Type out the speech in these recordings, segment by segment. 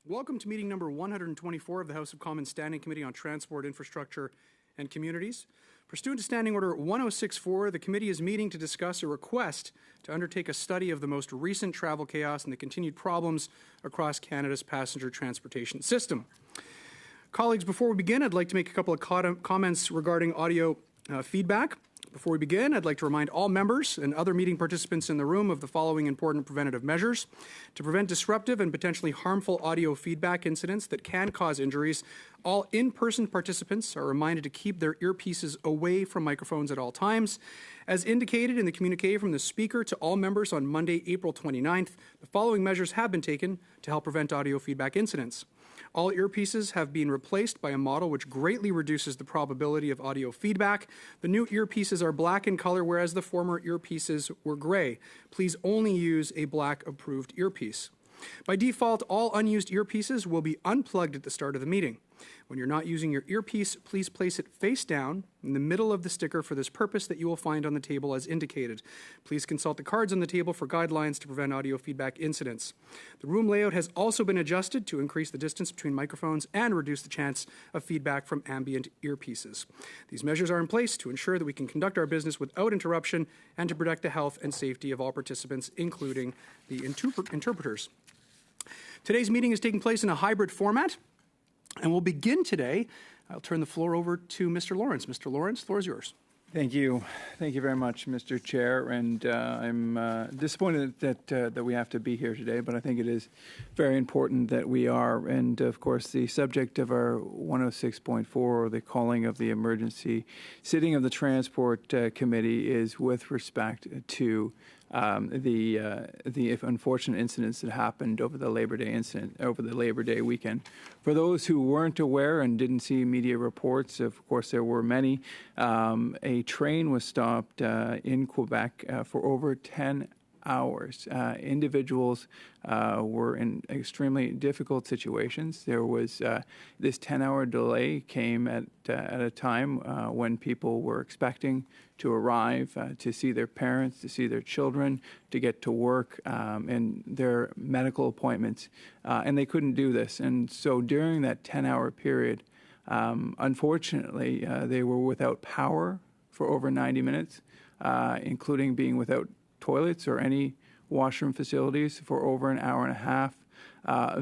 Welcome to meeting number 124 of the House of Commons Standing Committee on Transport, Infrastructure and Communities. Pursuant to Standing Order 1064, the committee is meeting to discuss a request to undertake a study of the most recent travel chaos and the continued problems across Canada's passenger transportation system. Colleagues, before we begin, I'd like to make a couple of comments regarding audio feedback. Before we begin, I'd like to remind all members and other meeting participants in the room of the following important preventative measures. To prevent disruptive and potentially harmful audio feedback incidents that can cause injuries, all in-person participants are reminded to keep their earpieces away from microphones at all times. As indicated in the communique from the Speaker to all members on Monday, April 29th, the following measures have been taken to help prevent audio feedback incidents. All earpieces have been replaced by a model which greatly reduces the probability of audio feedback. The new earpieces are black in color, whereas the former earpieces were gray. Please only use a black approved earpiece. By default, all unused earpieces will be unplugged at the start of the meeting. When you're not using your earpiece, please place it face down in the middle of the sticker for this purpose that you will find on the table as indicated. Please consult the cards on the table for guidelines to prevent audio feedback incidents. The room layout has also been adjusted to increase the distance between microphones and reduce the chance of feedback from ambient earpieces. These measures are in place to ensure that we can conduct our business without interruption and to protect the health and safety of all participants, including the interpreters. Today's meeting is taking place in a hybrid format, and we'll begin today. I'll turn the floor over to Mr. Lawrence. Mr. Lawrence, the floor is yours. Thank you. Thank you very much, Mr. Chair. And I'm disappointed that we have to be here today, but I think it is very important that we are. And of course, the subject of our 106.4, or the calling of the emergency sitting of the Transport Committee, is with respect to the unfortunate incidents that happened over the Labor Day weekend. For those who weren't aware and didn't see media reports, of course there were many, a train was stopped in Quebec for over 10 hours. Individuals were in extremely difficult situations. There was this 10-hour delay came at a time when people were expecting to arrive, to see their parents, to see their children, to get to work and their medical appointments, and they couldn't do this. And so during that 10-hour period, unfortunately, they were without power for over 90 minutes, including being without toilets or any washroom facilities for over an hour and a half,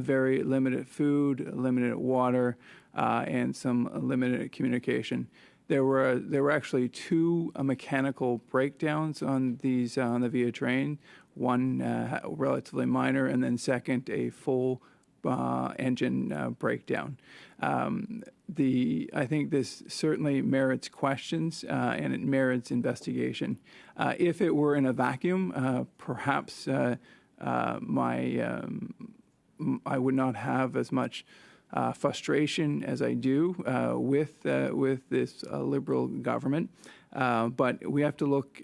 very limited food, limited water, and some limited communication. There were actually two mechanical breakdowns on the Via train, one relatively minor, and then second, a full engine breakdown. I think this certainly merits questions and it merits investigation. If it were in a vacuum, perhaps I would not have as much frustration as I do with this Liberal government. But we have to look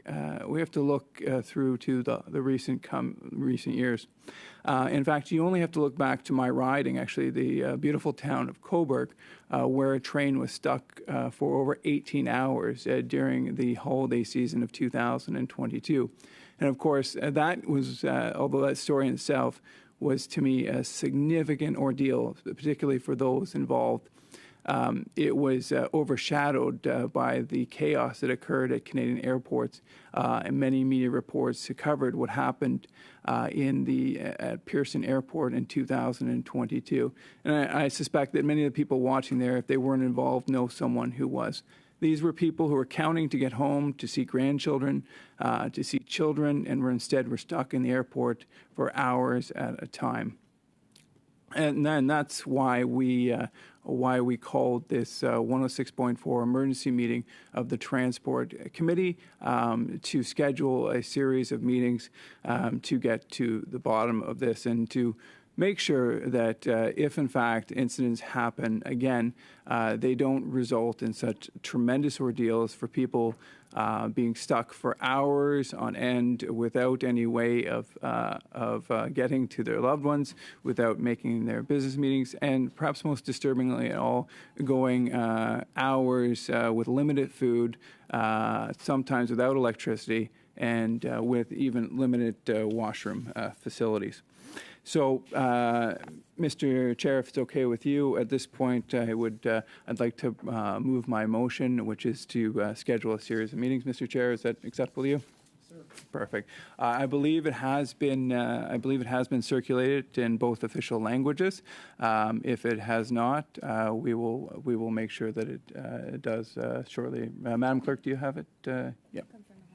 through to the recent years. In fact, you only have to look back to my riding, actually, the beautiful town of Cobourg, where a train was stuck for over 18 hours during the holiday season of 2022. And of course, that was, although that story in itself was to me a significant ordeal, particularly for those involved. It was overshadowed by the chaos that occurred at Canadian airports, and many media reports covered what happened at Pearson Airport in 2022. And I suspect that many of the people watching there, if they weren't involved, know someone who was. These were people who were counting to get home, to see grandchildren, to see children, and were stuck in the airport for hours at a time. And then that's why we called this 106.4 emergency meeting of the Transport Committee to schedule a series of meetings to get to the bottom of this and to make sure that if in fact incidents happen again, they don't result in such tremendous ordeals for people being stuck for hours on end without any way of getting to their loved ones, without making their business meetings, and perhaps most disturbingly at all, going hours with limited food, sometimes without electricity, and with even limited washroom facilities. So, Mr. Chair, if it's okay with you, at this point, I'd like to move my motion, which is to schedule a series of meetings. Mr. Chair, is that acceptable to you? Perfect. I believe it has been. Circulated in both official languages. If it has not, we will make sure that it does shortly. Madam Clerk, do you have it? Yeah.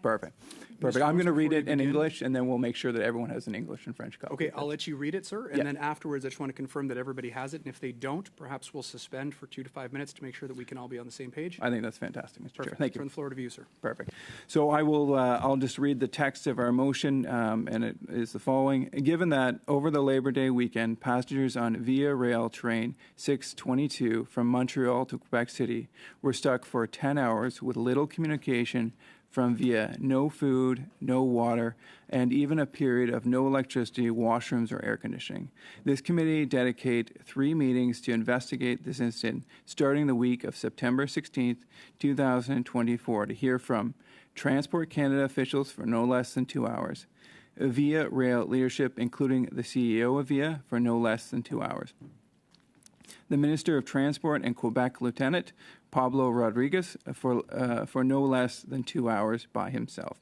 Perfect. Perfect. I'm going to read it in English, and then we'll make sure that everyone has an English and French copy. Okay, I'll let you read it, sir, and then afterwards, I just want to confirm that everybody has it, and if they don't, perhaps we'll suspend for 2 to 5 minutes to make sure that we can all be on the same page. I think that's fantastic, Mr. Chair. Thank you. Turn the floor to you, sir. Perfect. So I'll just read the text of our motion, and it is the following. Given that over the Labor Day weekend, passengers on Via Rail train 622 from Montreal to Quebec City were stuck for 10 hours with little communication from Via, no food, no water, and even a period of no electricity, washrooms, or air conditioning. This committee dedicate 3 meetings to investigate this incident, starting the week of September 16th, 2024, to hear from Transport Canada officials for no less than 2 hours, Via Rail leadership, including the CEO of Via, for no less than 2 hours, the Minister of Transport and Quebec Lieutenant, Pablo Rodriguez, for no less than 2 hours by himself,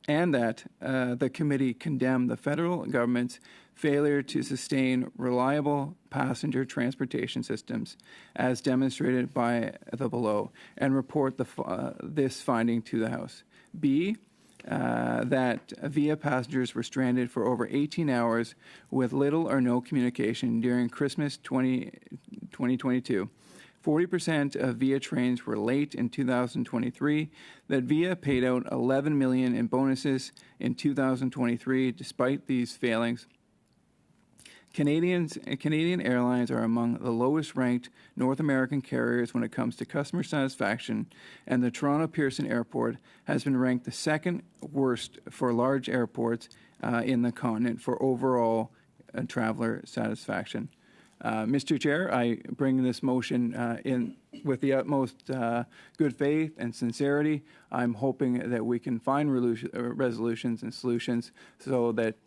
and that the committee condemn the federal government's failure to sustain reliable passenger transportation systems, as demonstrated by the below, and report this finding to the House. B, that Via passengers were stranded for over 18 hours with little or no communication during Christmas 2022. 40% of Via trains were late in 2023, that Via paid out $11 million in bonuses in 2023 despite these failings. Canadian Airlines are among the lowest ranked North American carriers when it comes to customer satisfaction, and the Toronto Pearson Airport has been ranked the second worst for large airports in the continent for overall traveler satisfaction. Mr. Chair, I bring this motion in with the utmost good faith and sincerity. I'm hoping that we can find resolutions and solutions so that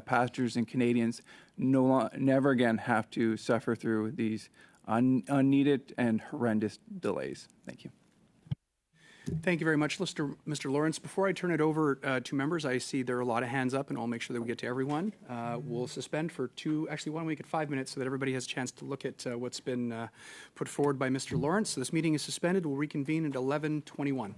passengers and Canadians never again have to suffer through these unneeded and horrendous delays. Thank you. Thank you very much, Mr. Lawrence. Before I turn it over to members, I see there are a lot of hands up, and I'll make sure that we get to everyone. We'll suspend for why don't we make it 5 minutes so that everybody has a chance to look at what's been put forward by Mr. Lawrence. So this meeting is suspended. We'll reconvene at 11:21.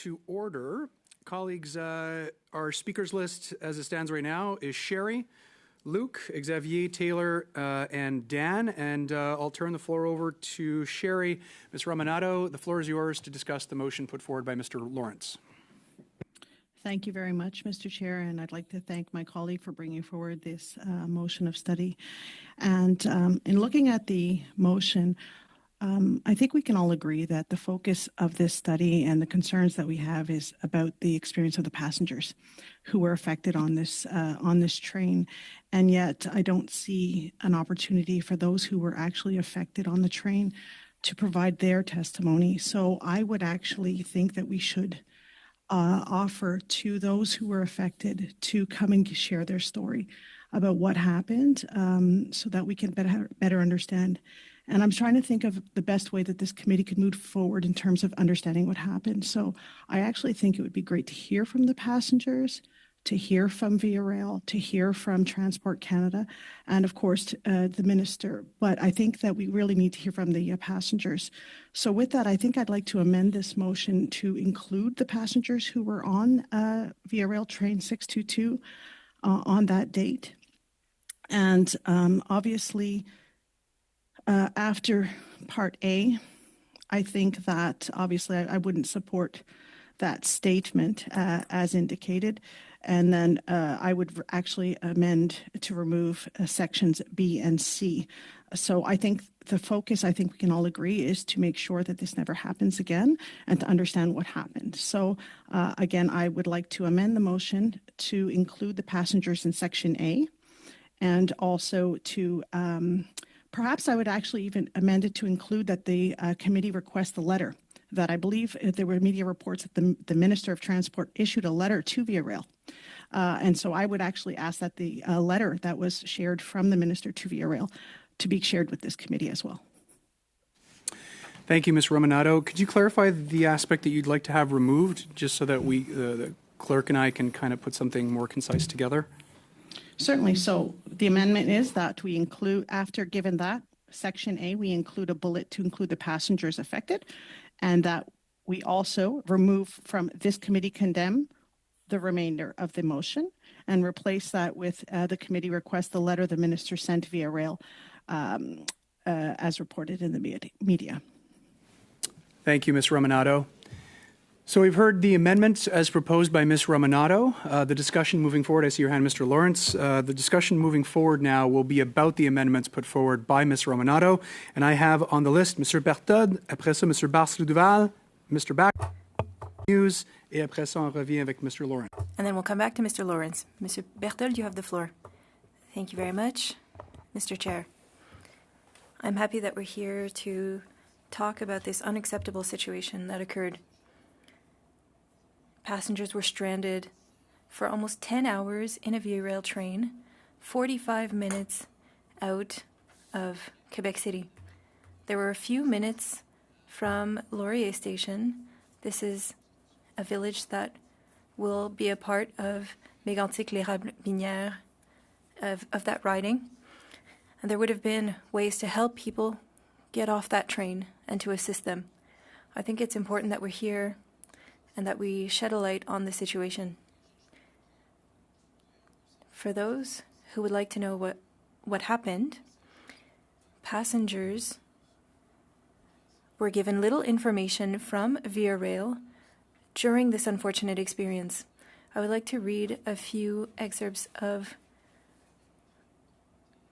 to order. Colleagues, our speakers list as it stands right now is Sherry, Luc, Xavier, Taylor, and Dan. And I'll turn the floor over to Sherry. Ms. Ramanado, the floor is yours to discuss the motion put forward by Mr. Lawrence. Thank you very much, Mr. Chair, and I'd like to thank my colleague for bringing forward this motion of study. And in looking at the motion, I think we can all agree that the focus of this study and the concerns that we have is about the experience of the passengers who were affected on this train. And yet I don't see an opportunity for those who were actually affected on the train to provide their testimony. So I would actually think that we should offer to those who were affected to come and share their story about what happened, so that we can better understand. And I'm trying to think of the best way that this committee could move forward in terms of understanding what happened. So I actually think it would be great to hear from the passengers, to hear from Via Rail, to hear from Transport Canada, and of course the minister. But I think that we really need to hear from the passengers. So with that, I think I'd like to amend this motion to include the passengers who were on Via Rail train 622 on that date. And obviously, after Part A, I think that obviously I wouldn't support that statement as indicated. And then I would actually amend to remove sections B and C. So I think the focus, I think we can all agree, is to make sure that this never happens again and to understand what happened. So again, I would like to amend the motion to include the passengers in section A, and also to perhaps I would actually even amend it to include that the committee request the letter, that I believe there were media reports that the Minister of Transport issued a letter to Via Rail. And so I would actually ask that the letter that was shared from the Minister to Via Rail to be shared with this committee as well. Thank you, Ms. Romanado. Could you clarify the aspect that you'd like to have removed, just so that we, the clerk and I, can kind of put something more concise together? Certainly. So the amendment is that we include, after given that, section A, we include a bullet to include the passengers affected, and that we also remove from this committee condemn the remainder of the motion and replace that with the committee request the letter the minister sent via rail as reported in the media. Thank you, Ms. Romanado. So we've heard the amendments as proposed by Ms. Romanado. The discussion moving forward, I see your hand, Mr. Lawrence. The discussion moving forward now will be about the amendments put forward by Ms. Romanado. And I have on the list Mr. Berthoud, après ça, Mr. Barcelou-Duval, Mr. Back, News, et après ça, on revient avec Mr. Lawrence. And then we'll come back to Mr. Lawrence. Mr. Berthold, you have the floor. Thank you very much, Mr. Chair. I'm happy that we're here to talk about this unacceptable situation that occurred. Passengers were stranded for almost 10 hours in a Via Rail train, 45 minutes out of Quebec City. There were a few minutes from Laurier Station. This is a village that will be a part of Mégantic-l'Érable-Minière, of that riding. And there would have been ways to help people get off that train and to assist them. I think it's important that we're here and that we shed a light on the situation. For those who would like to know what happened, passengers were given little information from Via Rail during this unfortunate experience. I would like to read a few excerpts of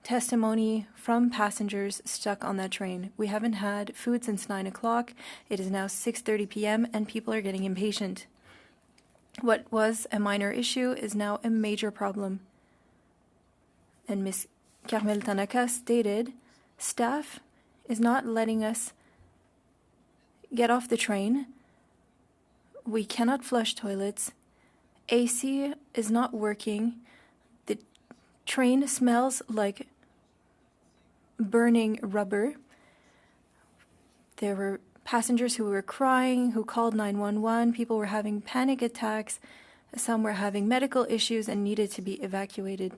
testimony from passengers stuck on that train. We haven't had food since 9 o'clock. It is now 6:30 p.m. and people are getting impatient. What was a minor issue is now a major problem. And Ms. Carmel Tanaka stated, staff is not letting us get off the train. We cannot flush toilets. AC is not working. The train smells like burning rubber. There were passengers who were crying, who called 911. People were having panic attacks. Some were having medical issues and needed to be evacuated.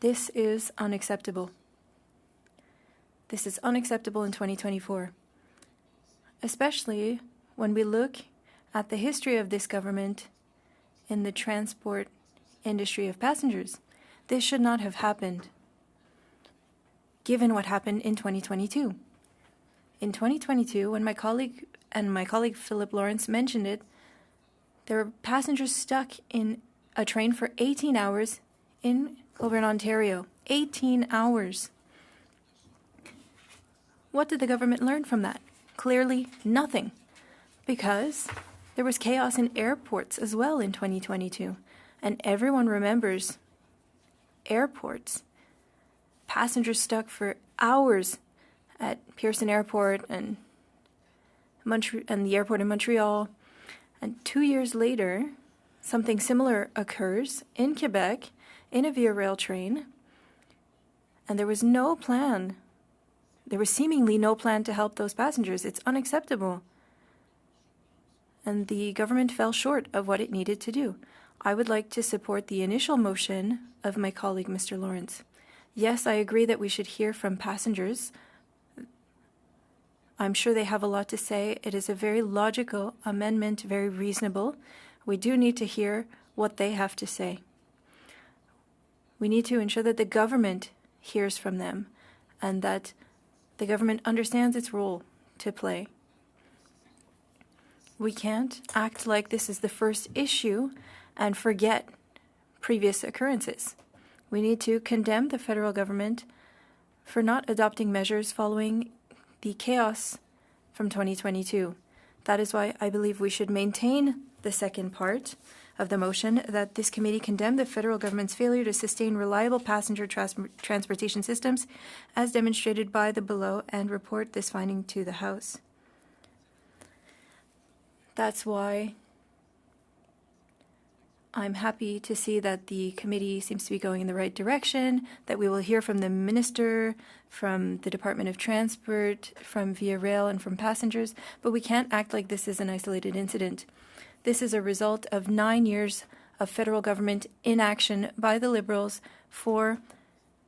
This is unacceptable. This is unacceptable in 2024, especially when we look at the history of this government in the transport industry of passengers. This should not have happened, given what happened in 2022. In 2022, when my colleague Philip Lawrence mentioned it, there were passengers stuck in a train for 18 hours in Colborne, Ontario. 18 hours. What did the government learn from that? Clearly nothing, because there was chaos in airports as well in 2022, and everyone remembers airports. Passengers stuck for hours at Pearson Airport and the airport in Montreal. And 2 years later, something similar occurs in Quebec in a Via Rail train, and there was no plan. There was seemingly no plan to help those passengers. It's unacceptable. And the government fell short of what it needed to do. I would like to support the initial motion of my colleague, Mr. Lawrence. Yes, I agree that we should hear from passengers. I'm sure they have a lot to say. It is a very logical amendment, very reasonable. We do need to hear what they have to say. We need to ensure that the government hears from them and that the government understands its role to play. We can't act like this is the first issue and forget previous occurrences. We need to condemn the federal government for not adopting measures following the chaos from 2022. That is why I believe we should maintain the second part of the motion, that this committee condemn the federal government's failure to sustain reliable passenger transportation systems as demonstrated by the below, and report this finding to the House. That's why I'm happy to see that the committee seems to be going in the right direction, that we will hear from the Minister, from the Department of Transport, from Via Rail, and from passengers, but we can't act like this is an isolated incident. This is a result of 9 years of federal government inaction by the Liberals for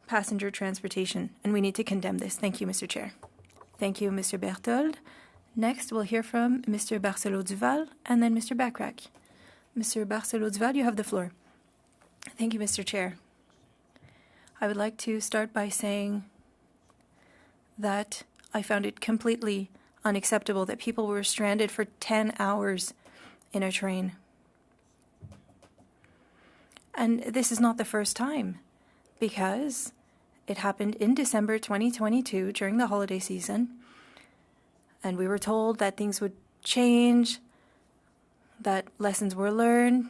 passenger transportation, and we need to condemn this. Thank you, Mr. Chair. Thank you, Mr. Berthold. Next, we'll hear from Mr. Barcelo-Duval and then Mr. Bachrach. Mr. Barcelo-Duval, you have the floor. Thank you, Mr. Chair. I would like to start by saying that I found it completely unacceptable that people were stranded for 10 hours in a train. And this is not the first time, because it happened in December 2022 during the holiday season, and we were told that things would change, that lessons were learned,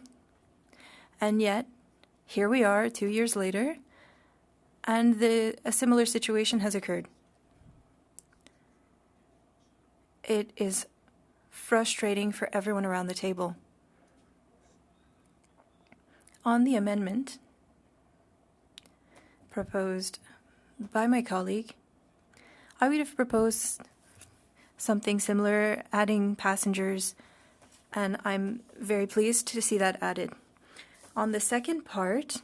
and yet here we are 2 years later, and a similar situation has occurred. It is frustrating for everyone around the table. On the amendment proposed by my colleague, I would have proposed something similar, adding passengers, and I'm very pleased to see that added. On the second part,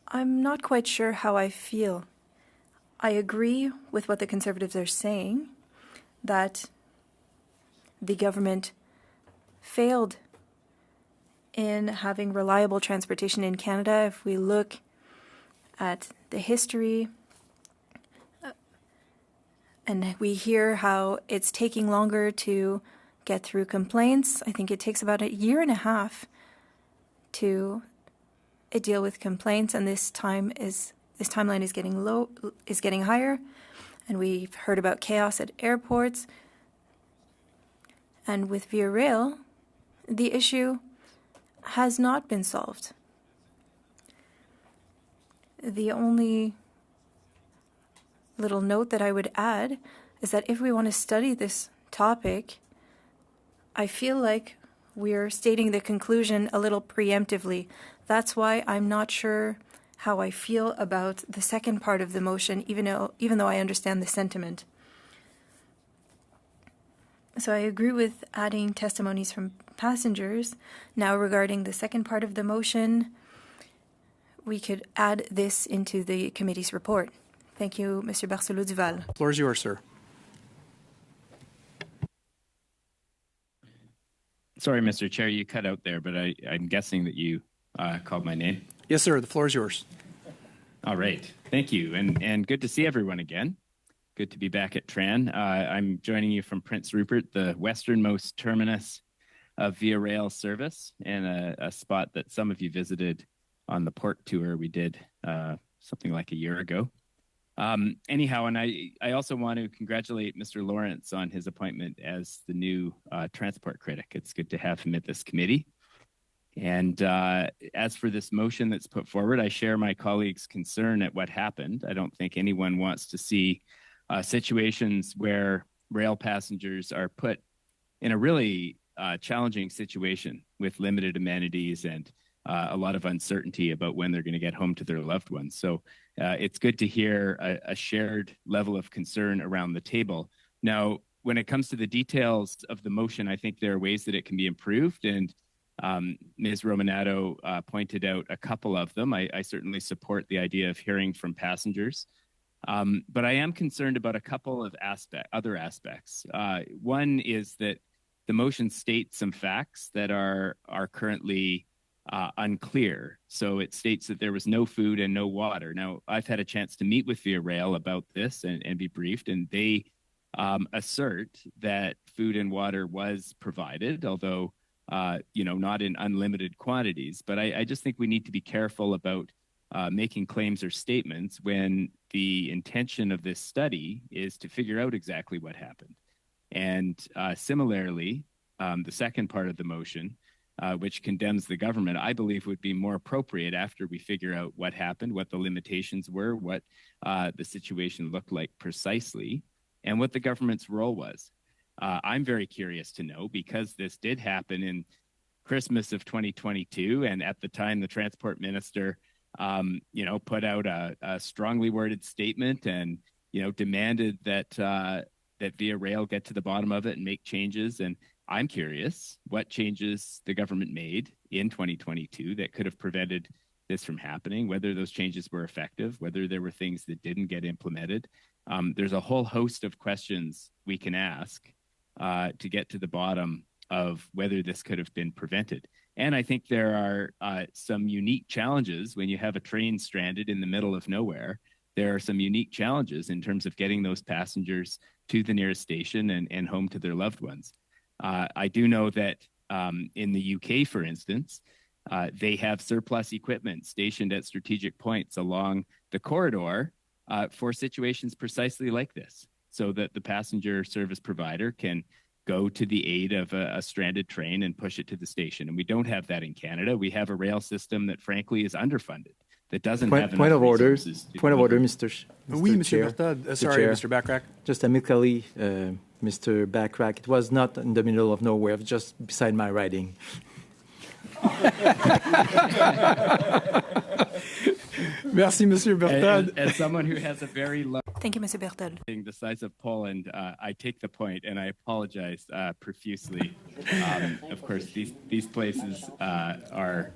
I'm not quite sure how I feel. I agree with what the Conservatives are saying, that the government failed in having reliable transportation in Canada. If we look at the history, and we hear how it's taking longer to get through complaints. I think it takes about 1.5 years to deal with complaints, and this timeline is getting higher. And we've heard about chaos at airports. And with Via Rail, the issue has not been solved. The only little note that I would add is that if we want to study this topic, I feel like we're stating the conclusion a little preemptively. That's why I'm not sure how I feel about the second part of the motion, even though I understand the sentiment. So I agree with adding testimonies from passengers. Now, regarding the second part of the motion, we could add this into the committee's report. Thank you, Mr. Barcelo-Duval. The floor is yours, sir. Sorry, Mr. Chair, you cut out there, but I'm guessing that you called my name. Yes, sir. The floor is yours. All right. Thank you. And good to see everyone again. Good to be back at Tran. I'm joining you from Prince Rupert, the westernmost terminus of Via Rail service, and a spot that some of you visited on the port tour we did something like a year ago. Anyhow, and I also want to congratulate Mr. Lawrence on his appointment as the new transport critic. It's good to have him at this committee. And as for this motion that's put forward, I share my colleagues' concern at what happened. I don't think anyone wants to see situations where rail passengers are put in a really challenging situation with limited amenities and a lot of uncertainty about when they're going to get home to their loved ones. So it's good to hear a shared level of concern around the table. Now, when it comes to the details of the motion, I think there are ways that it can be improved. And Ms. Romanato pointed out a couple of them. I certainly support the idea of hearing from passengers. But I am concerned about a couple of other aspects. One is that the motion states some facts that are currently unclear. So it states that there was no food and no water. Now, I've had a chance to meet with Via Rail about this and be briefed, and they assert that food and water was provided, although not in unlimited quantities. But I just think we need to be careful about making claims or statements when the intention of this study is to figure out exactly what happened. And similarly, the second part of the motion, which condemns the government, I believe would be more appropriate after we figure out what happened, what the limitations were, what the situation looked like precisely, and what the government's role was. I'm very curious to know, because this did happen in Christmas of 2022, and at the time the transport minister put out a strongly worded statement and demanded that Via Rail get to the bottom of it and make changes. And I'm curious what changes the government made in 2022 that could have prevented this from happening, whether those changes were effective, whether there were things that didn't get implemented. There's a whole host of questions we can ask to get to the bottom of whether this could have been prevented. And I think there are some unique challenges when you have a train stranded in the middle of nowhere. There are some unique challenges in terms of getting those passengers to the nearest station and home to their loved ones. I do know that in the UK, for instance, they have surplus equipment stationed at strategic points along the corridor for situations precisely like this, so that the passenger service provider can go to the aid of a stranded train and push it to the station. And we don't have that in Canada. We have a rail system that, frankly, is underfunded, that doesn't have enough resources. Point of order, Mr. Oui, Monsieur Chair. Berthold. Sorry, Chair. Mr. Backrack. Just amicably, Mr. Backrack, it was not in the middle of nowhere, just beside my riding. Merci, Monsieur Berthold. As someone who has a very low Thank you, Mr. Berthold. the size of Poland, I take the point, and I apologize profusely. Of course, these places are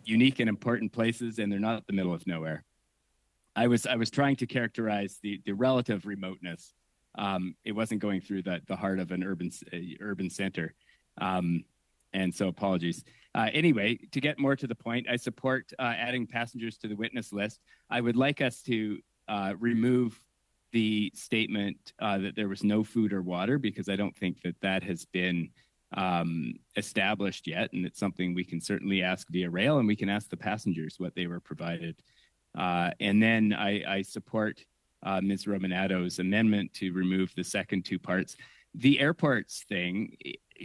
unique and important places, and they're not the middle of nowhere. I was trying to characterize the relative remoteness. It wasn't going through the heart of an urban center, and so apologies. Anyway, to get more to the point, I support adding passengers to the witness list. I would like us to remove the statement that there was no food or water, because I don't think that has been established yet, and it's something we can certainly ask Via Rail, and we can ask the passengers what they were provided. And then I support Ms. Romanato's amendment to remove the second two parts. The airports thing,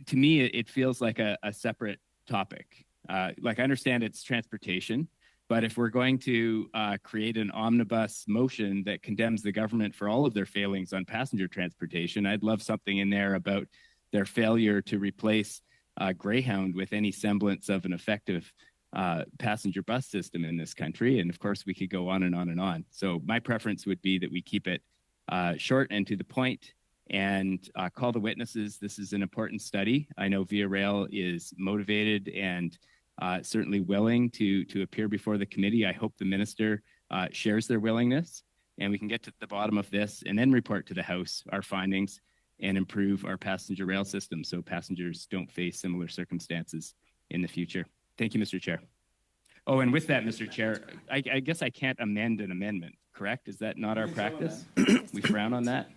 to me, it feels like a separate topic. Like, I understand it's transportation, but if we're going to create an omnibus motion that condemns the government for all of their failings on passenger transportation, I'd love something in there about their failure to replace Greyhound with any semblance of an effective passenger bus system in this country. And of course, we could go on and on and on. So my preference would be that we keep it short and to the point, and call the witnesses. This is an important study. I know Via Rail is motivated and certainly willing to appear before the committee. I hope the minister shares their willingness, and we can get to the bottom of this and then report to the House our findings. and improve our passenger rail system so passengers don't face similar circumstances in the future. Thank you, Mr. Chair. Oh, and with that, Mr. Chair, I guess I can't amend an amendment, correct? Is that not our practice? We frown on that?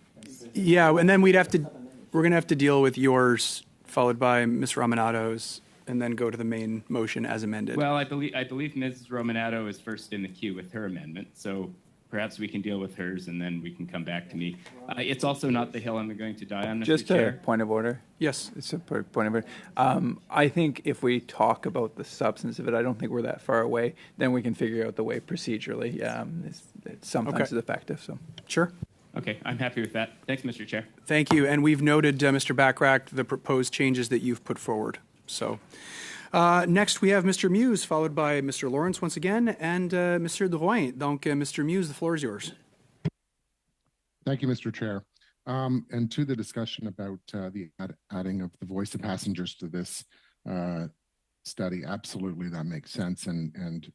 Yeah, and then we're going to have to deal with yours, followed by Ms. Romanato's, and then go to the main motion as amended. Well, I believe Ms. Romanato is first in the queue with her amendment, so perhaps we can deal with hers and then we can come back to me. It's also not the hill I'm going to die on, Mr. Just Chair. a point of order. Yes. It's a point of order. I think if we talk about the substance of it, I don't think we're that far away. Then we can figure out the way procedurally. It's sometimes Okay. effective. So Sure. Okay, I'm happy with that. Thanks, Mr. Chair. Thank you. And we've noted, Mr. Bachrach, the proposed changes that you've put forward. So next we have Mr. Muse, followed by Mr. Lawrence once again, and Mr. Drouin. Donc, Mr. Muse, the floor is yours. Thank you, Mr. Chair. And to the discussion about the adding of the voice of passengers to this study, absolutely that makes sense. And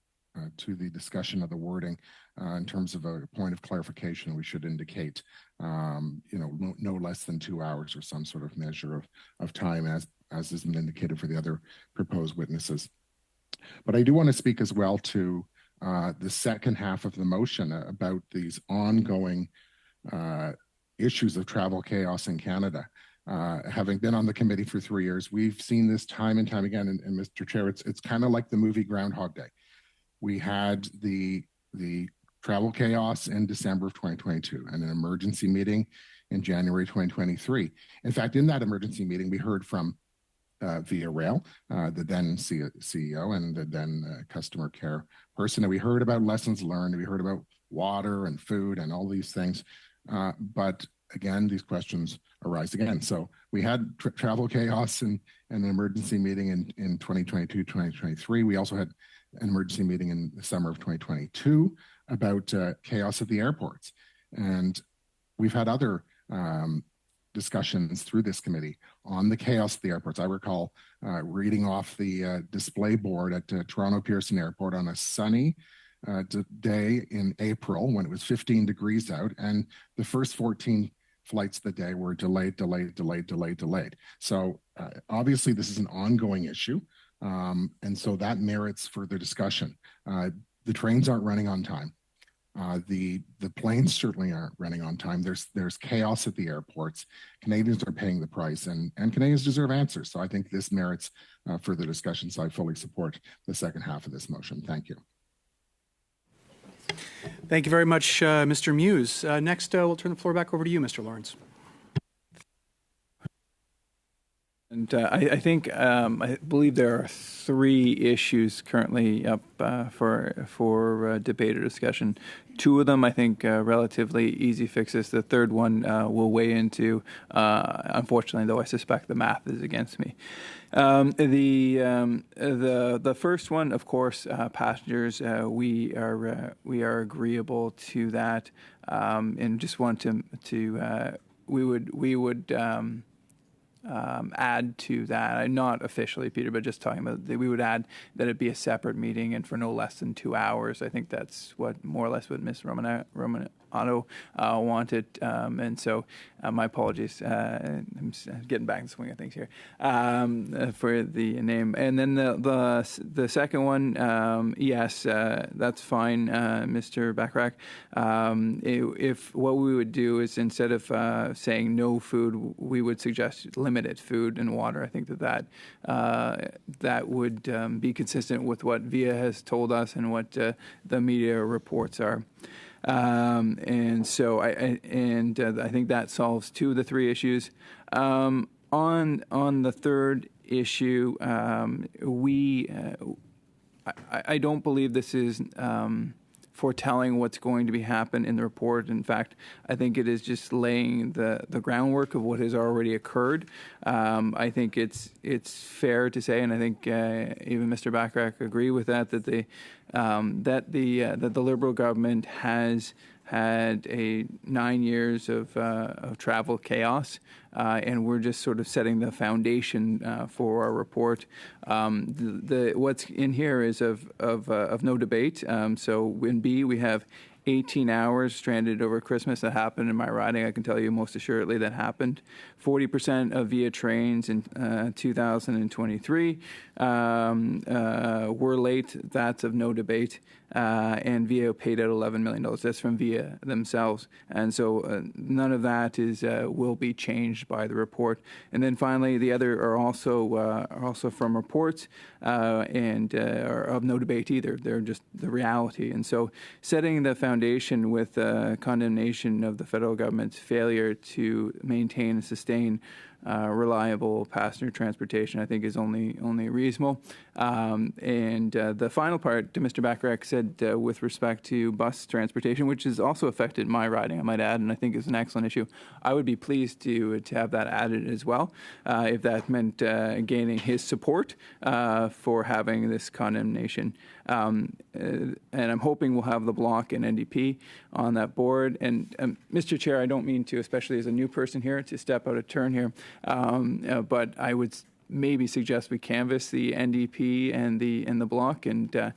to the discussion of the wording in terms of a point of clarification, we should indicate, no less than 2 hours or some sort of measure of time as has been indicated for the other proposed witnesses. But I do want to speak as well to the second half of the motion about these ongoing issues of travel chaos in Canada. Having been on the committee for 3 years, we've seen this time and time again. And Mr. Chair, it's kind of like the movie Groundhog Day. We had the travel chaos in December of 2022 and an emergency meeting in January 2023. In fact, in that emergency meeting, we heard from Via Rail, the then CEO and the then customer care person. And we heard about lessons learned. We heard about water and food and all these things. But again, these questions arise again. So we had travel chaos in an emergency meeting in 2022, 2023. We also had an emergency meeting in the summer of 2022 about chaos at the airports. And we've had other discussions through this committee on the chaos at the airports. I recall reading off the display board at Toronto Pearson Airport on a sunny day in April when it was 15 degrees out, and the first 14 flights of the day were delayed. So obviously this is an ongoing issue. And so that merits further discussion. The trains aren't running on time. The planes certainly aren't running on time. There's chaos at the airports. Canadians are paying the price, and Canadians deserve answers. So I think this merits further discussion. So I fully support the second half of this motion. Thank you. Thank you very much, Mr. Muse. Next, we'll turn the floor back over to you, Mr. Lawrence. And I think I believe there are 3 issues currently up for debate or discussion. 2 of them, I think, relatively easy fixes. The third one we'll weigh into. Unfortunately, though, I suspect the math is against me. The first one, of course, passengers. We are agreeable to that, and just want to we would. Add to that, not officially, Peter, but just talking about that we would add that it be a separate meeting and for no less than 2 hours. I think that's what more or less what Ms. Romanato wanted, and so my apologies. I'm getting back in the swing of things here for the name. And then the second one, yes, that's fine, Mr. Bachrach. If what we would do is instead of saying no food, we would suggest limited food and water. I think that would be consistent with what VIA has told us and what the media reports are. And so I think that solves 2 of the 3 issues. On the third issue, I don't believe this is foretelling what's going to be happen in the report. In fact, I think it is just laying the groundwork of what has already occurred. I think it's fair to say, and I think even Mr. Bachrach agree with that the Liberal government has had 9 years of travel chaos, and we're just sort of setting the foundation for our report. What's in here is of no debate. So in B, we have 18 hours stranded over Christmas. That happened in my riding. I can tell you most assuredly that happened. 40% of VIA trains in 2023 were late. That's of no debate. And VIA paid out $11 million. That's from VIA themselves. And so none of that will be changed by the report. And then finally, the other are also from reports and are of no debate either. They're just the reality. And so setting the foundation with condemnation of the federal government's failure to maintain and sustain reliable passenger transportation, I think, is only reasonable. And the final part, Mr. Bachrach said with respect to bus transportation, which has also affected my riding, I might add, and I think is an excellent issue. I would be pleased to have that added as well, if that meant gaining his support for having this condemnation. And I'm hoping we'll have the Bloc and NDP on that board. And Mr. Chair, I don't mean to, especially as a new person here, to step out of turn here, but I would maybe suggest we canvass the NDP and the Bloc, and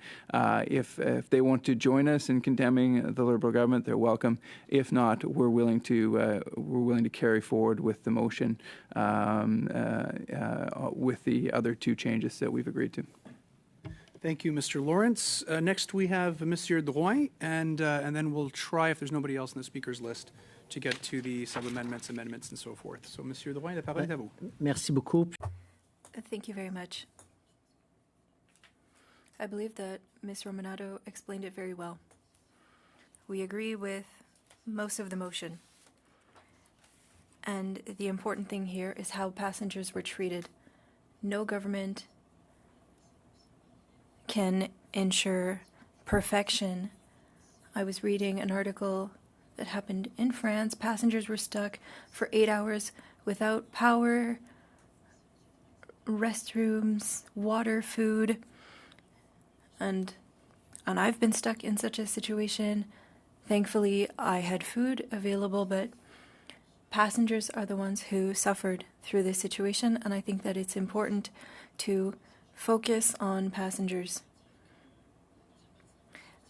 if they want to join us in condemning the Liberal government, they're welcome. If not, we're willing to carry forward with the motion with the other two changes that we've agreed to. Thank you, Mr. Lawrence. Next, we have Monsieur Drouin, and then we'll try, if there's nobody else on the speakers list, to get to the sub-amendments, amendments, and so forth. So, Monsieur Drouin, la parole est à vous. Merci beaucoup. Thank you very much. I believe that Ms. Romanado explained it very well. We agree with most of the motion. And the important thing here is how passengers were treated. No government can ensure perfection. I was reading an article that happened in France. Passengers were stuck for 8 hours without power, restrooms, water, food. And I've been stuck in such a situation. Thankfully, I had food available, but passengers are the ones who suffered through this situation, and I think that it's important to focus on passengers.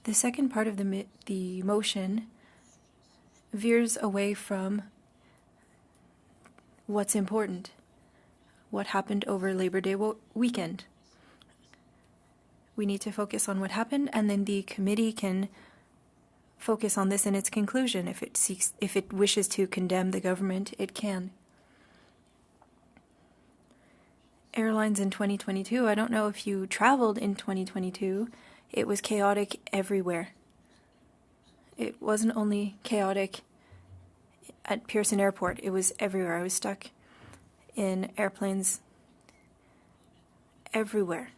The second part of the motion veers away from what's important, what happened over Labor Day weekend. We need to focus on what happened, and then the committee can focus on this in its conclusion. If it wishes to condemn the government, it can. Airlines in 2022, I don't know if you traveled in 2022, it was chaotic everywhere. It wasn't only chaotic at Pearson Airport, it was everywhere. I was stuck in airplanes everywhere.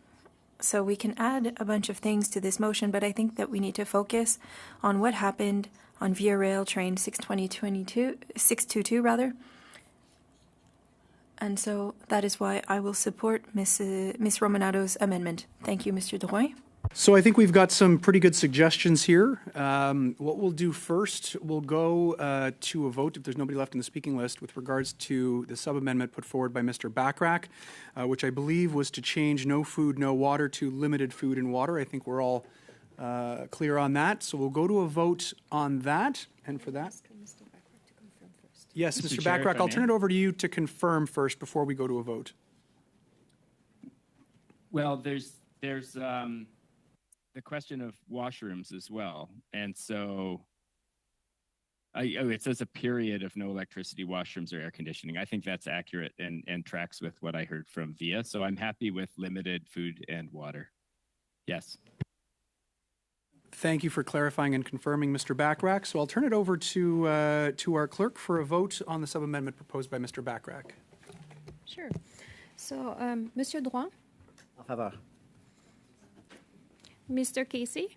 So we can add a bunch of things to this motion, but I think that we need to focus on what happened on Via Rail train 622 rather. And so that is why I will support Ms. Romanado's amendment. Thank you, Mr. Drouin. So I think we've got some pretty good suggestions here. What we'll do first, we'll go to a vote, if there's nobody left in the speaking list, with regards to the sub-amendment put forward by Mr. Bachrach, which I believe was to change no food, no water to limited food and water. I think we're all clear on that. So we'll go to a vote on that. And for that, yes, Mr. Bachrach, I'll turn it over to you to confirm first before we go to a vote. Well, there's the question of washrooms as well. And so it says a period of no electricity, washrooms, or air conditioning. I think that's accurate and tracks with what I heard from VIA. So I'm happy with limited food and water. Yes. Thank you for clarifying and confirming, Mr. Bachrach. So I'll turn it over to our clerk for a vote on the sub-amendment proposed by Mr. Bachrach. Sure. So, Monsieur Drouin? En faveur. Mr. Casey?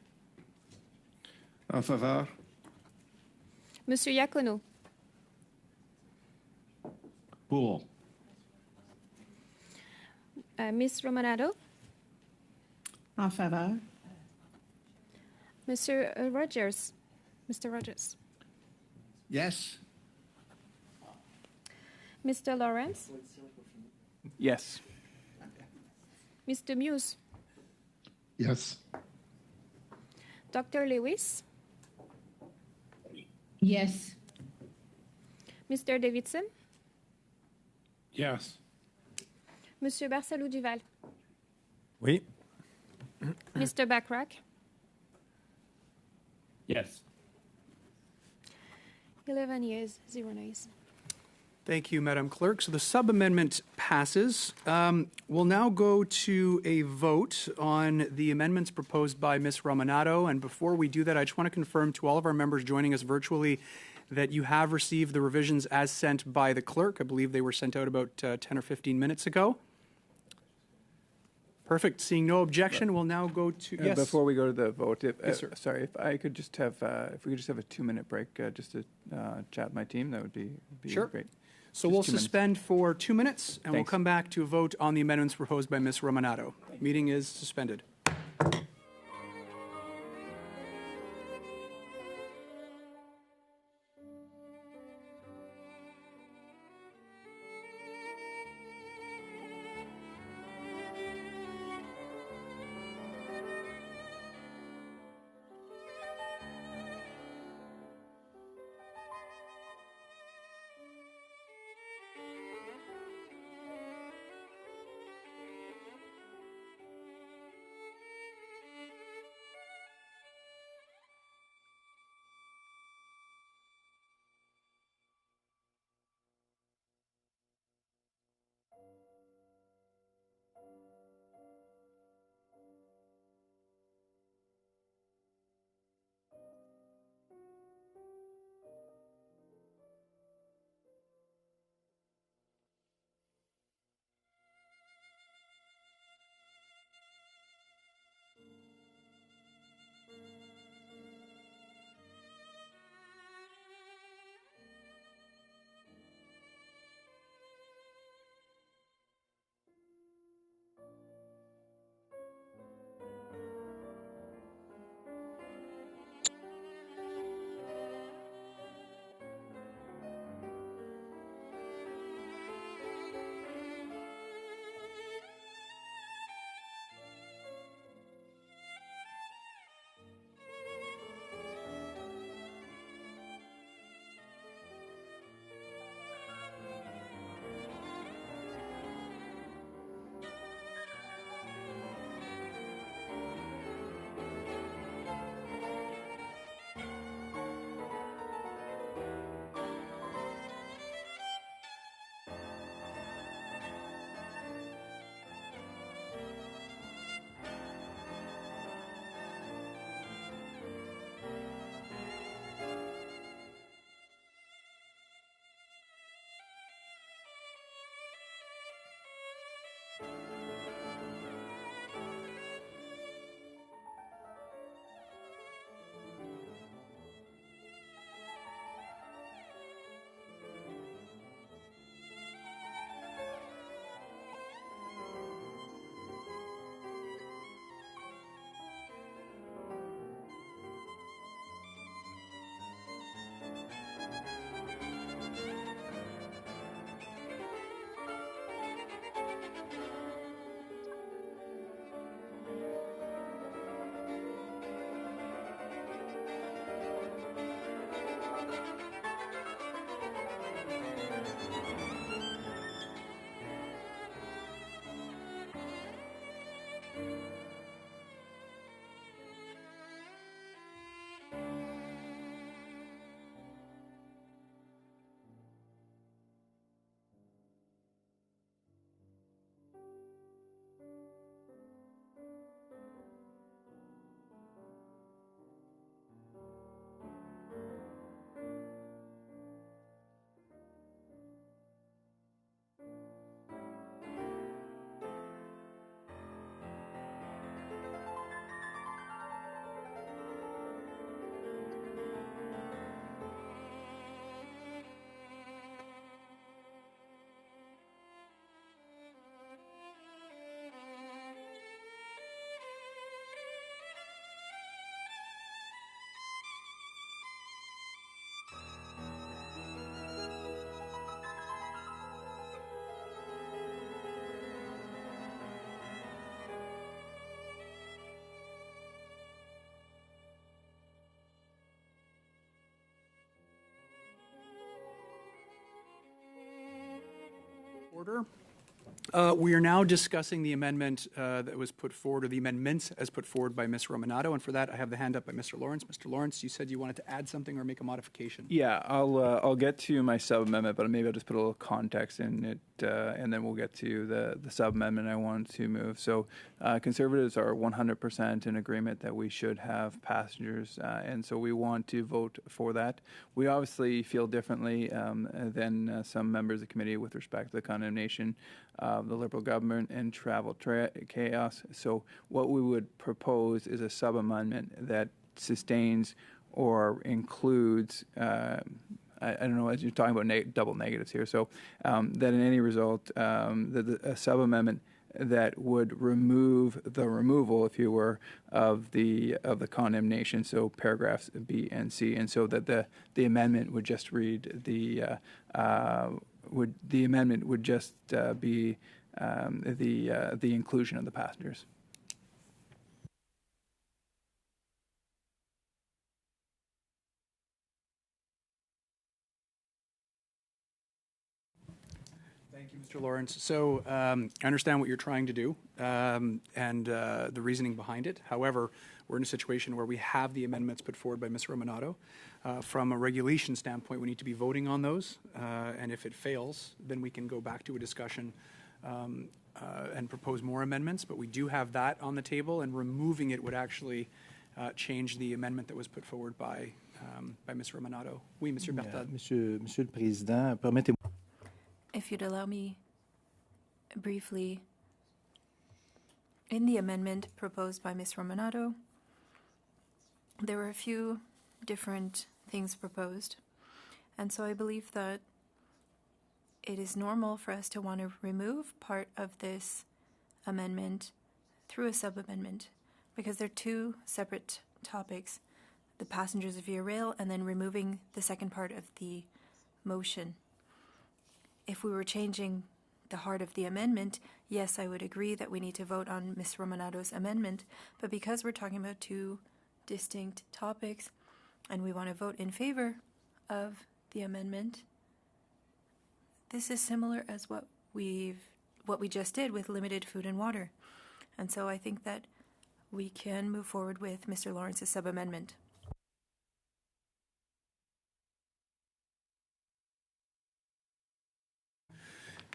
En faveur. Monsieur Iacono? Pour. Ms. Romanado? En faveur. Monsieur Rogers? Mr. Rogers? Yes. Mr. Lawrence? Yes. Mr. Muse? Yes. Dr. Lewis? Yes. Mr. Davidson, Yes. Monsieur Barsalou Duval, Oui. Mr. Backrack, Yes. 11 yeas, 0 nays. Thank you, Madam Clerk. So the sub-amendment passes. We'll now go to a vote on the amendments proposed by Ms. Romanado. And before we do that, I just want to confirm to all of our members joining us virtually that you have received the revisions as sent by the clerk. I believe they were sent out about 10 or 15 minutes ago. Perfect. Seeing no objection, we'll now go to, yes. Before we go to the vote, Yes, sir. sorry, if I could just have, if we could just have a 2-minute break just to chat with my team, that would be Sure. great. So Just we'll 2 minutes. suspend for 2 minutes, and we'll Thanks. come back to a vote on the amendments proposed by Ms. Romanado. Meeting is suspended. Order. We are now discussing the amendment that was put forward, or the amendments as put forward by Ms. Rominato. And for that, I have the hand up by Mr. Lawrence. Mr. Lawrence, you said you wanted to add something or make a modification. Yeah, I'll get to my sub amendment, but maybe I'll just put a little context in it, and then we'll get to the sub amendment I want to move. So, Conservatives are 100% in agreement that we should have passengers, and so we want to vote for that. We obviously feel differently than some members of the committee with respect to the condemnation of the Liberal government and travel chaos. So, what we would propose is a sub amendment that sustains or includes, I don't know, as you're talking about double negatives here, so that in any result, a sub-amendment that would remove the removal, if you were, of the condemnation, so paragraphs B and C, and so that the amendment would just read the amendment would just be the inclusion of the passengers. Thank you, Mr. Lawrence. So I understand what you're trying to do and the reasoning behind it. However, we're in a situation where we have the amendments put forward by Ms. Rominato. From a regulation standpoint, we need to be voting on those. And if it fails, then we can go back to a discussion and propose more amendments. But we do have that on the table, and removing it would actually change the amendment that was put forward by Ms. Rominato. Oui, Monsieur Berthad. Monsieur le Président, permettez-moi. If you'd allow me briefly, in the amendment proposed by Ms. Rominato, there were a few different things proposed. And so I believe that it is normal for us to want to remove part of this amendment through a sub-amendment, because they're two separate topics, the passengers of Via Rail and then removing the second part of the motion. If we were changing the heart of the amendment, yes, I would agree that we need to vote on Ms. Rominato's amendment, but because we're talking about two distinct topics and we want to vote in favor of the amendment, this is similar as what we just did with limited food and water. And so I think that we can move forward with Mr. Lawrence's sub-amendment.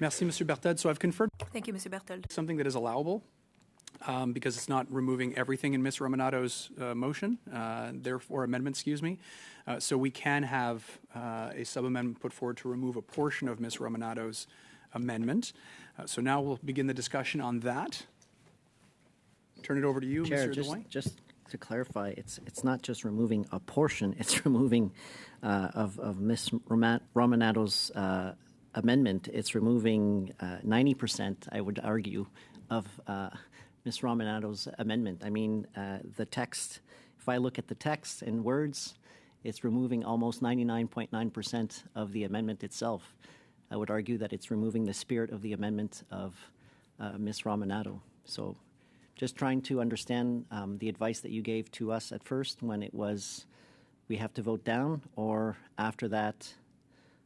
Merci, Monsieur Berthad. So I've conferred Thank you, Mr. Berthold. something that is allowable because it's not removing everything in Ms. Rominato's motion, therefore amendment, excuse me. So we can have a sub-amendment put forward to remove a portion of Ms. Rominato's amendment. So now we'll begin the discussion on that. Turn it over to you, Chair, Mr. Dewey. just to clarify, it's not just removing a portion; it's removing of Ms. Rominato's amendment. It's removing 90%, I would argue, of Ms. Rominato's amendment. I mean, the text. If I look at the text in words, it's removing almost 99.9% of the amendment itself. I would argue that it's removing the spirit of the amendment of Ms. Rominato. So, just trying to understand the advice that you gave to us at first when it was we have to vote down, or after that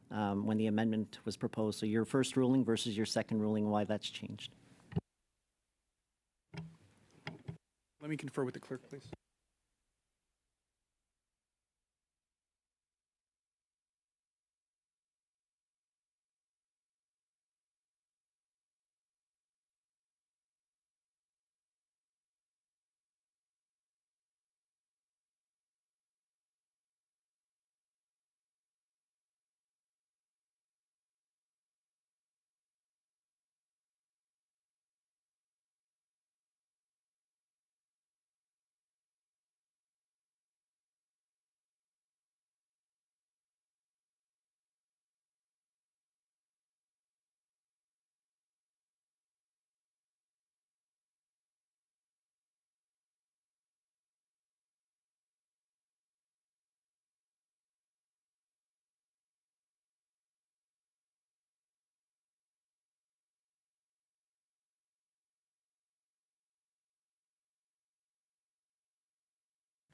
when the amendment was proposed. So your first ruling versus your second ruling, why that's changed. Let me confer with the clerk, please.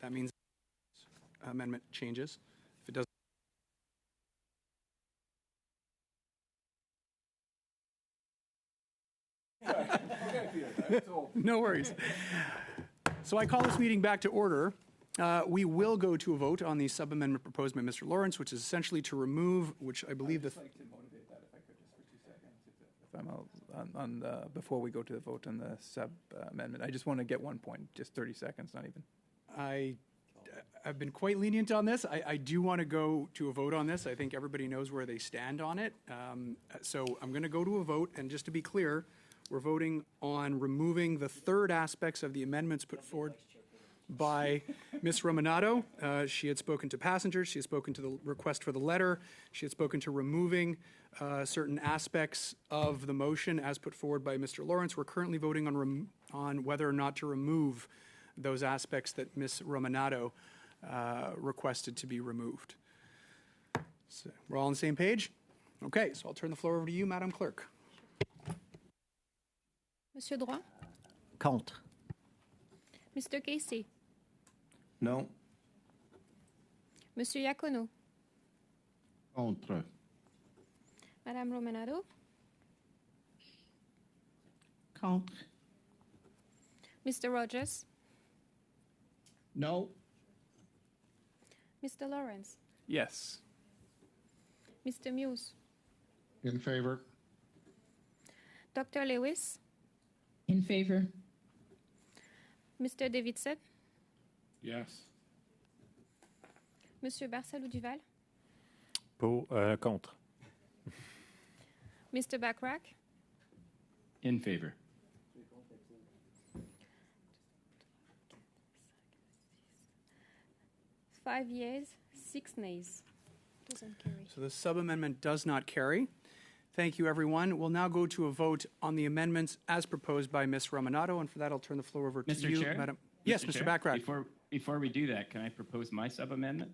That means amendment changes. If it doesn't, No worries. So I call this meeting back to order. We will go to a vote on the sub-amendment proposed by Mr. Lawrence, which is essentially to remove, which I believe the... I'd like to motivate that if I could just for 2 seconds, if I'm on the, before we go to the vote on the sub-amendment. I just want to get one point, just 30 seconds, not even. I've been quite lenient on this. I do want to go to a vote on this. I think everybody knows where they stand on it. So I'm going to go to a vote, and just to be clear, we're voting on removing the third aspects of the amendments put forward by Ms. Romanado. She had spoken to passengers. She had spoken to the request for the letter. She had spoken to removing certain aspects of the motion as put forward by Mr. Lawrence. We're currently voting on whether or not to remove those aspects that Ms. Romanado requested to be removed. So we're all on the same page? Okay, so I'll turn the floor over to you, Madam Clerk. Monsieur Droit, Contre. Mr. Casey, Non. Monsieur Iacono, Contre. Madame Romanado, Contre. Mr. Rogers, No. Mr. Lawrence, Yes. Mr. Muse, In favor? Dr. Lewis, In favor. Mr. Davidson, Yes. Monsieur Barsalou Duval, Contre. Mr. Backrack, In favor. 5 yeas, 6 nays. Doesn't carry. So the sub-amendment does not carry. Thank you, everyone. We'll now go to a vote on the amendments as proposed by Ms. Romanado, and for that, I'll turn the floor over to Mr. you, Chair? Madam. Yes, Mr. Chair, Backrack. Before we do that, can I propose my sub-amendment?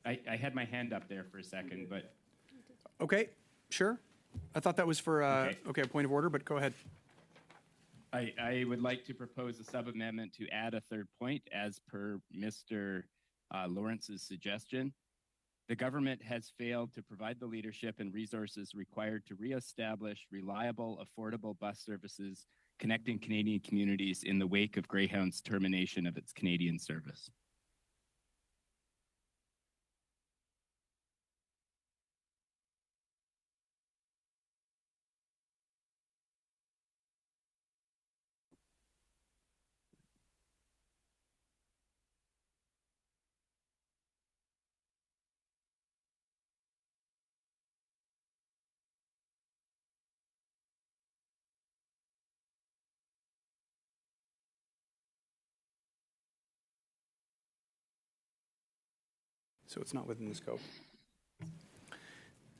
I had my hand up there for a second, but Okay, sure. I thought that was for, Okay. a point of order, but go ahead. I would like to propose a sub-amendment to add a third point as per Mr. Lawrence's suggestion. The government has failed to provide the leadership and resources required to reestablish reliable, affordable bus services connecting Canadian communities in the wake of Greyhound's termination of its Canadian service. So it's not within the scope.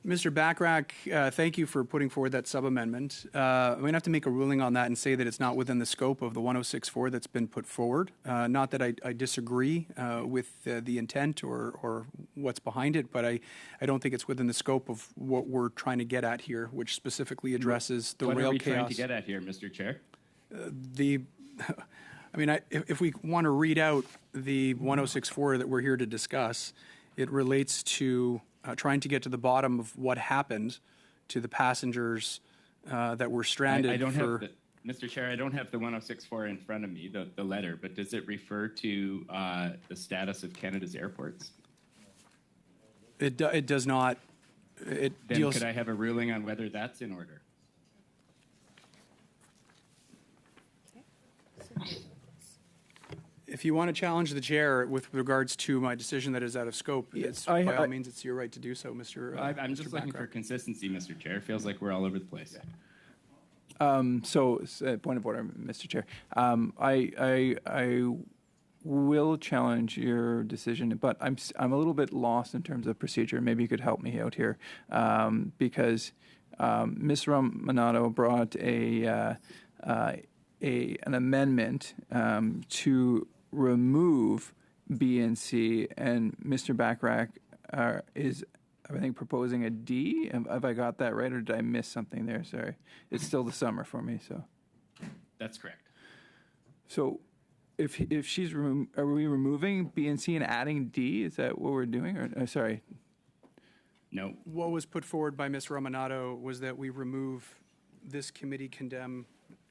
Mr. Backrack, thank you for putting forward that sub-amendment. I'm going to have to make a ruling on that and say that it's not within the scope of the 1064 that's been put forward. Not that I disagree with the intent or what's behind it, but I don't think it's within the scope of what we're trying to get at here, which specifically addresses the What rail are we chaos. trying to get at here, Mr. Chair? If we want to read out the 1064 that we're here to discuss, it relates to trying to get to the bottom of what happened to the passengers that were stranded I don't for. have Mr. Chair, I don't have the 1064 in front of me, the letter, but does it refer to the status of Canada's airports? It does not. It Then deals. could I have a ruling on whether that's in order? If you want to challenge the chair with regards to my decision that is out of scope, it's, by all means, it's your right to do so, Mr. I'm Mr. just looking for Backrack. consistency, Mr. Chair. It feels like we're all over the place. Point of order, Mr. Chair. I will challenge your decision, but I'm a little bit lost in terms of procedure. Maybe you could help me out here, because Ms. Romanado brought an amendment to remove B and C, and Mr. Backrack is, I think, proposing a D. Have I got that right, or did I miss something there? Sorry. It's still the summer for me, so. That's correct. So if she's, are we removing B and C and adding D? Is that what we're doing? Or sorry. No. What was put forward by Ms. Romanato was that we remove this committee, condemn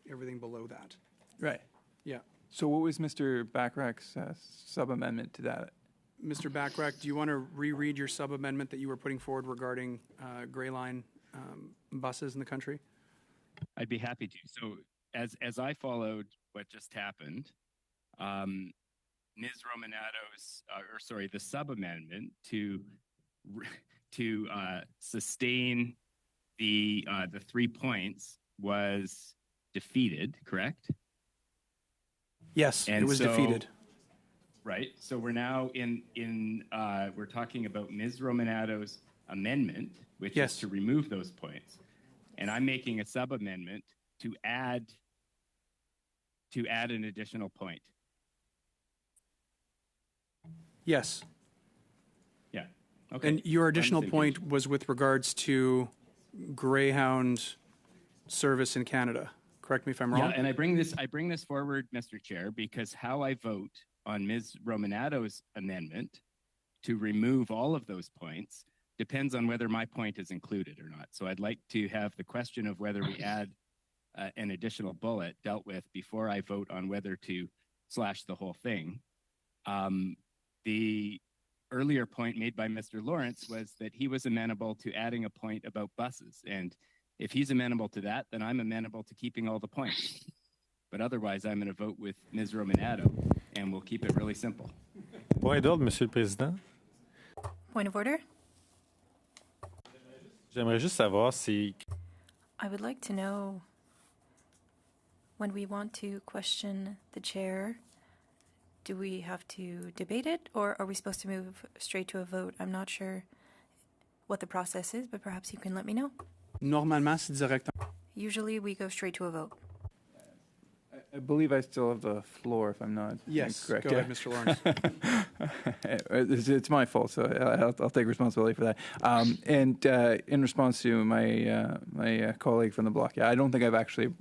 everything below that. Right. Yeah. So what was Mr. Bachrach's sub-amendment to that? Mr. Bachrach, do you want to reread your sub-amendment that you were putting forward regarding Gray Line buses in the country? I'd be happy to. So as I followed what just happened, Ms. Romanato's, the sub-amendment to sustain the 3 points was defeated, correct? Yes, it was defeated. Right. So we're now we're talking about Ms. Romanato's amendment, which is to remove those points. And I'm making a sub-amendment to add an additional point. Yes. Yeah. Okay. And your additional point was with regards to Greyhound service in Canada. Correct me if I'm wrong. Yeah, and I bring this forward, Mr. Chair, because how I vote on Ms. Romanato's amendment to remove all of those points depends on whether my point is included or not. So I'd like to have the question of whether we add an additional bullet dealt with before I vote on whether to slash the whole thing. The earlier point made by Mr. Lawrence was that he was amenable to adding a point about buses. And if he's amenable to that, then I'm amenable to keeping all the points. But otherwise, I'm going to vote with Ms. Romanato, and we'll keep it really simple. Point d'ordre, Monsieur le Président. Point of order. J'aimerais juste savoir si... I would like to know when we want to question the chair, do we have to debate it, or are we supposed to move straight to a vote? I'm not sure what the process is, but perhaps you can let me know. Normalement, c'est direct. Usually we go straight to a vote. I believe I still have the floor, if I'm not incorrect. Go ahead, Mr. Lawrence. It's my fault, so I'll take responsibility for that. And in response to my colleague from the bloc, I don't think I've actually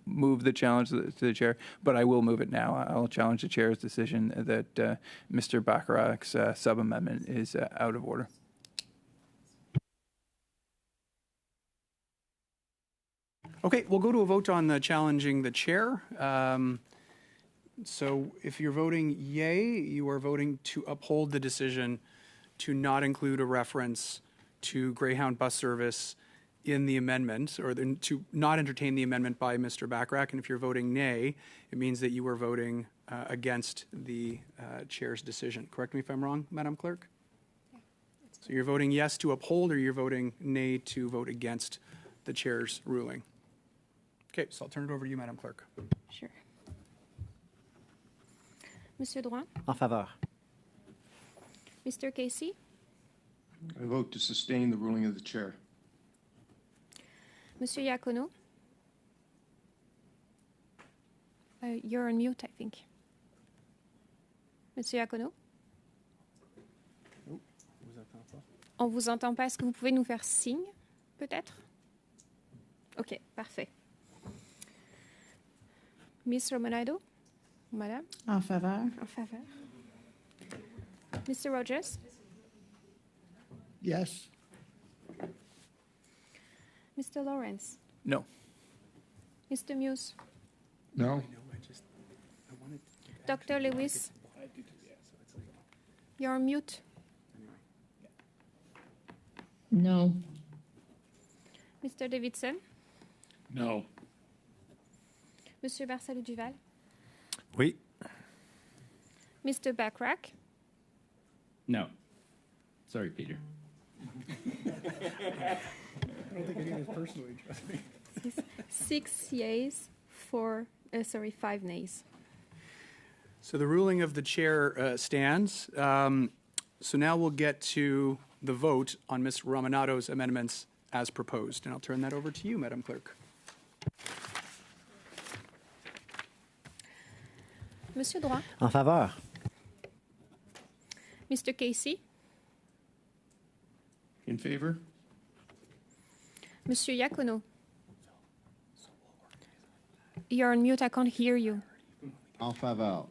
moved the challenge to the chair, but I will move it now. I'll challenge the chair's decision that Mr. Bachrach's sub-amendment is out of order. Okay, we'll go to a vote on challenging the chair. So if you're voting yay, you are voting to uphold the decision to not include a reference to Greyhound bus service in the amendment, or to not entertain the amendment by Mr. Bachrach. And if you're voting nay, it means that you are voting against the chair's decision. Correct me if I'm wrong, Madam Clerk? Yeah. So you're voting yes to uphold, or you're voting nay to vote against the chair's ruling? Okay, so I'll turn it over to you, Madam Clerk. Sure. Monsieur Drouin? En faveur. Mr. Casey? I vote to sustain the ruling of the chair. Monsieur Iacono? You're on mute, I think. Monsieur Iacono? On vous entend pas. Est-ce que vous pouvez nous faire signe, peut-être? Ok, parfait. Miss Romanado? Madame? En faveur. En faveur. Mr. Rogers? Yes. Mr. Lawrence? No. Mr. Muse? No. Dr. Lewis? You're on mute. No. Mr. Davidson? No. Monsieur Barsalou-Duval? Oui. Mr. Bachrach? No. Sorry, Peter. I don't think any of this personally, trust me. 6 yeas, 5 nays. So the ruling of the chair stands. So now we'll get to the vote on Ms. Romanato's amendments as proposed. And I'll turn that over to you, Madam Clerk. Monsieur Drouin? En faveur. Mr. Casey? In favor? Monsieur Iacono? You're on mute, I can't hear you. En faveur.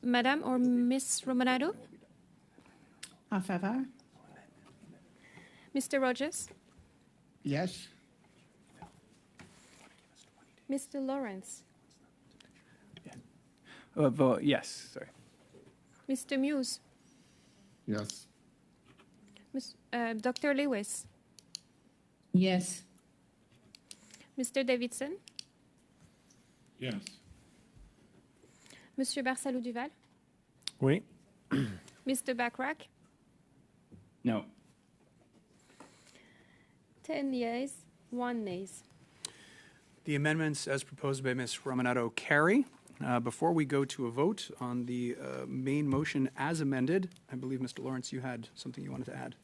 Madame or Miss Romanado? En faveur? Mr. Rogers? Yes? Mr. Lawrence? Vote yes, sorry. Mr. Muse? Yes. Dr. Lewis? Yes. Mr. Davidson? Yes. Monsieur Barsalou Duval? Oui. Mr. Backrack? No. 10 yeas, 1 nays. The amendments as proposed by Ms. Romanado carry. Before we go to a vote on the main motion as amended, I believe, Mr. Lawrence, you had something you wanted to add.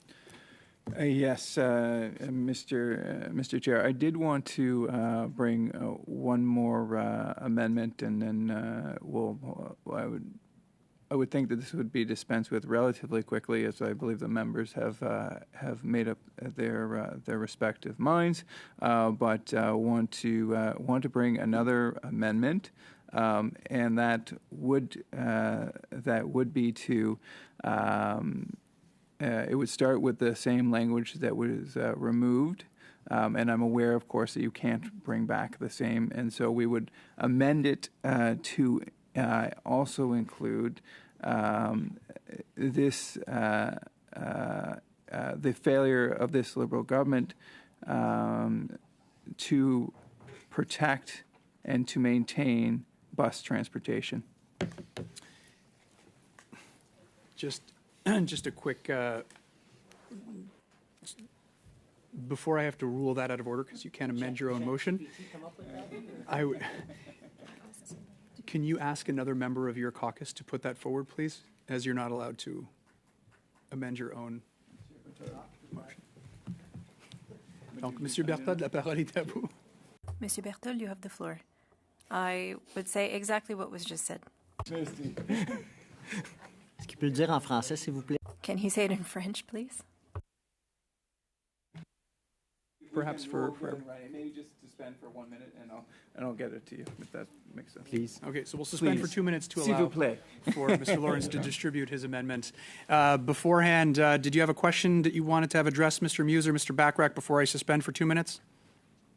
Yes, Mr. Chair, I did want to bring one more amendment, and then I would think that this would be dispensed with relatively quickly, as I believe the members have made up their respective minds. But want to bring another amendment, and that would be to. It would start with the same language that was removed, and I'm aware, of course, that you can't bring back the same, and so we would amend it to also include this the failure of this Liberal government to protect and to maintain bus transportation. Just a quick, before I have to rule that out of order, because you can't amend your own motion, can you ask another member of your caucus to put that forward, please, as you're not allowed to amend your own motion. Donc, Monsieur Berthold, la parole est à vous. Monsieur Berthold, you have the floor. I would say exactly what was just said. Est-ce qu'il peut le dire en français, s'il vous plaît? Can he say it in French, please? Perhaps for maybe just suspend for 1 minute, and I'll get it to you if that makes sense. Please. Okay, so we'll suspend for 2 minutes to S'il allow vous plaît. for Mr. Lawrence to distribute his amendment. Beforehand, did you have a question that you wanted to have addressed, Mr. Muse or Mr. Backrack, before I suspend for 2 minutes?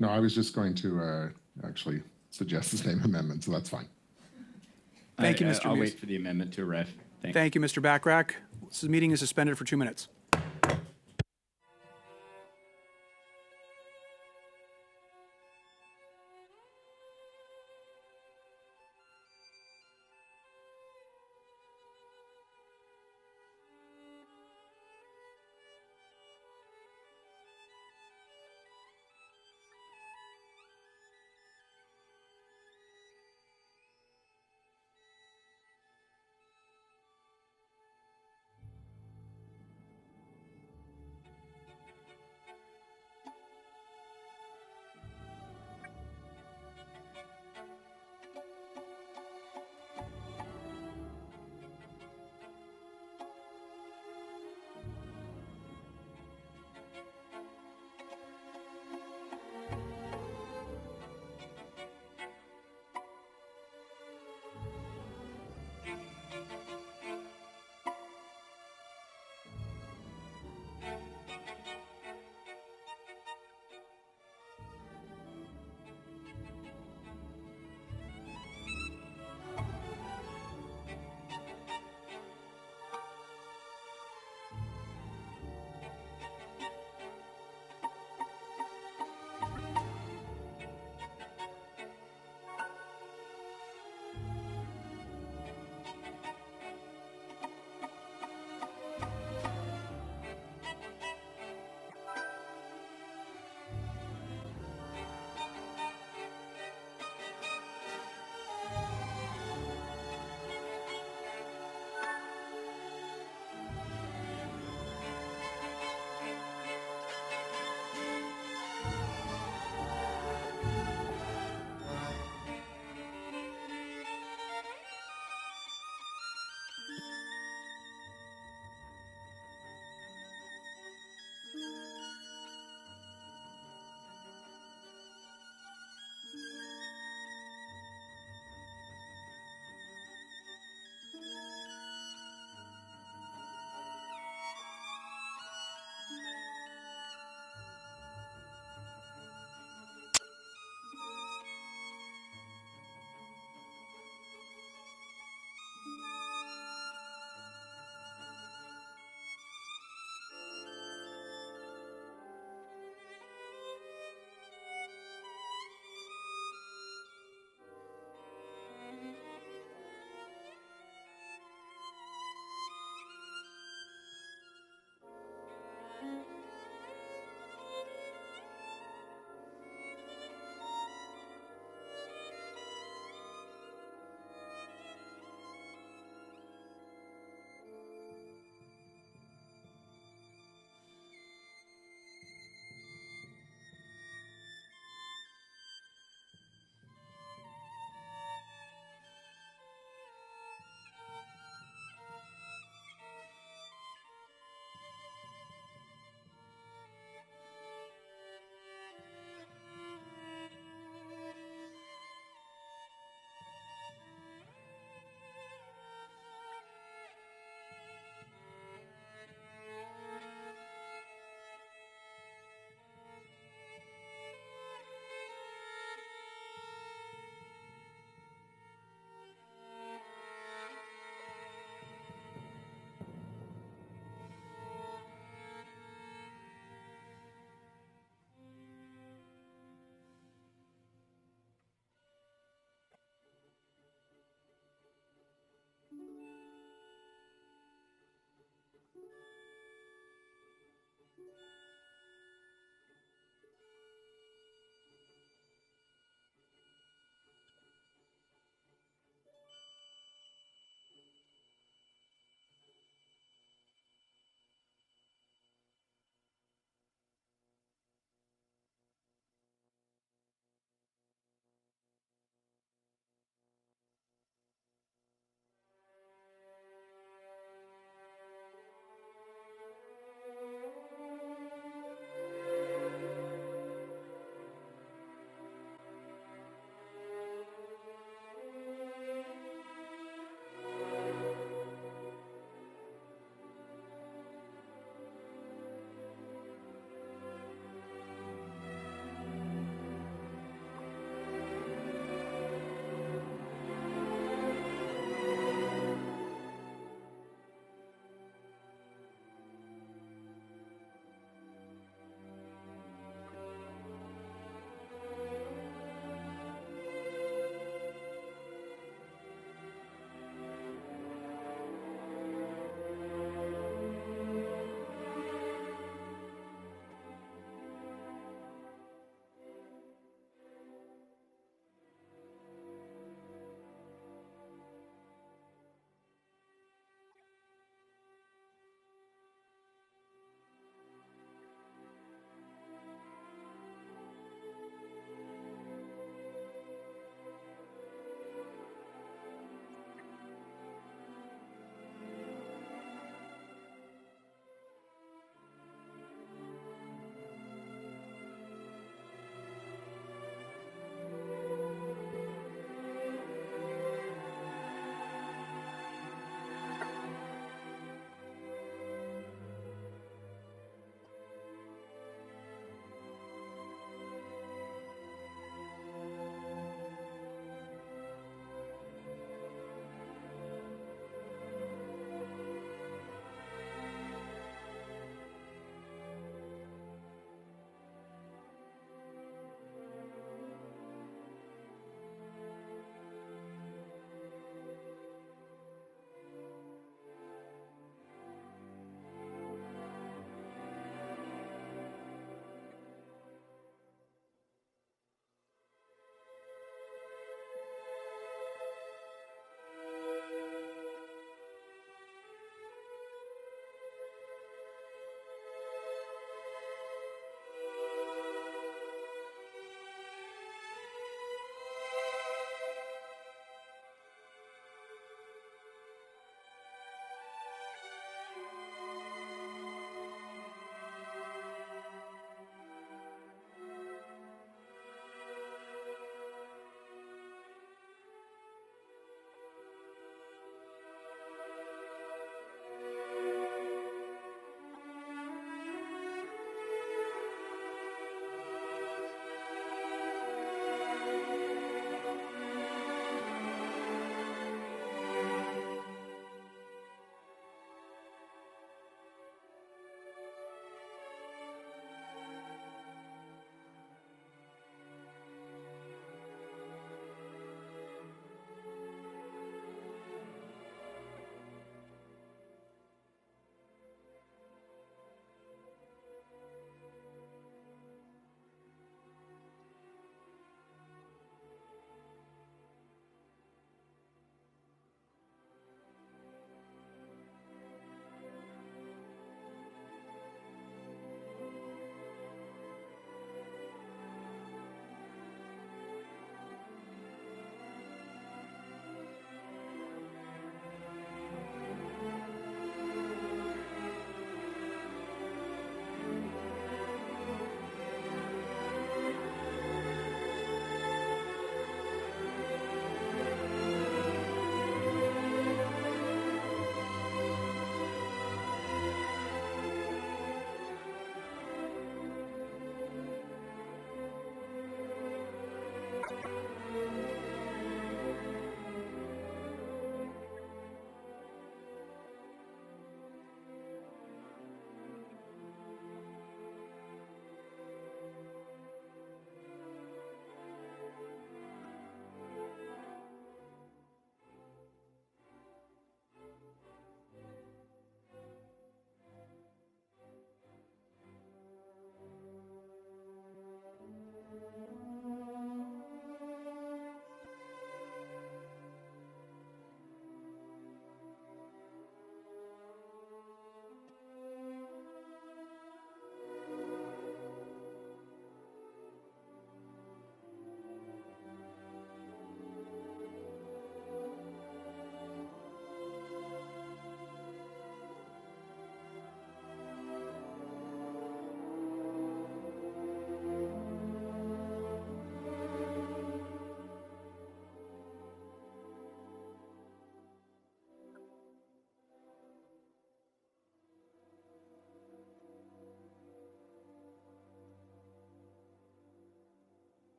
No, I was just going to actually suggest the same amendment, so that's fine. Thank you, Mr. I'll Muse. wait for the amendment to arrive. Thanks. Thank you, Mr. Backrack. This meeting is suspended for 2 minutes.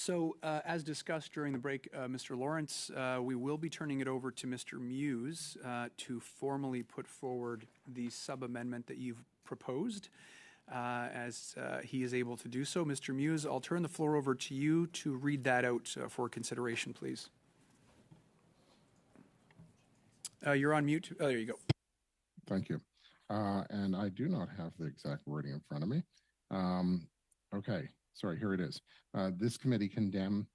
So, as discussed during the break, Mr. Lawrence, we will be turning it over to Mr. Muse to formally put forward the sub-amendment that you've proposed, as he is able to do so. Mr. Muse, I'll turn the floor over to you to read that out for consideration, please. You're on mute. Oh, there you go. Thank you. And I do not have the exact wording in front of me. Okay, sorry, here it is. This committee condemned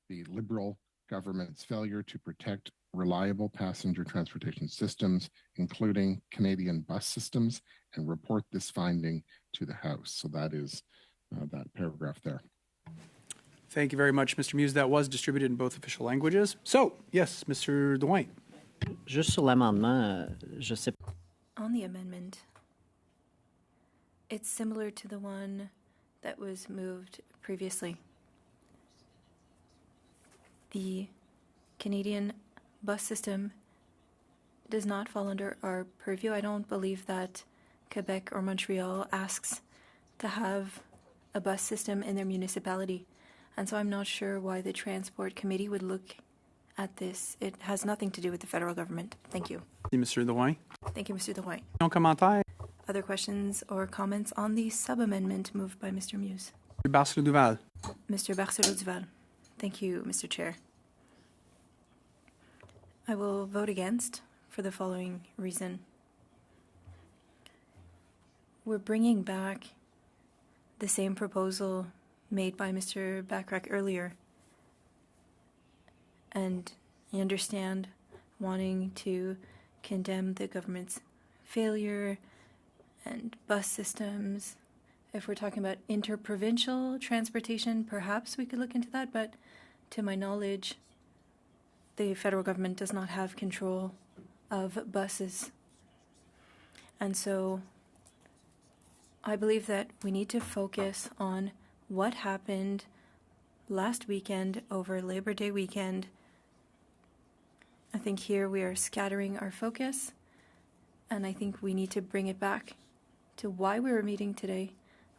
the Liberal government's failure to protect reliable passenger transportation systems, including Canadian bus systems, and report this finding to the House. So that is that paragraph there. Thank you very much, Mr. Muse. That was distributed in both official languages. So, yes, Mr. Dwayne. Juste sur l'amendement, je sais. On the amendment, it's similar to the one that was moved previously. The Canadian bus system does not fall under our purview. I don't believe that Quebec or Montreal asks to have a bus system in their municipality. And so I'm not sure why the Transport Committee would look at this. It has nothing to do with the federal government. Thank you. Mr. Dwayne. Thank you, Mr. Dewey. Non commentaire. Other questions or comments on the sub-amendment moved by Mr. Muse? Barcelou Duval. Mr. Barcelou Duval. Thank you, Mr. Chair. I will vote against for the following reason. We're bringing back the same proposal made by Mr. Bachrach earlier. And I understand wanting to condemn the government's failure and bus systems. If we're talking about interprovincial transportation, perhaps we could look into that, but to my knowledge, the federal government does not have control of buses. And so I believe that we need to focus on what happened last weekend over Labor Day weekend. I think here we are scattering our focus, and I think we need to bring it back to why we were meeting today.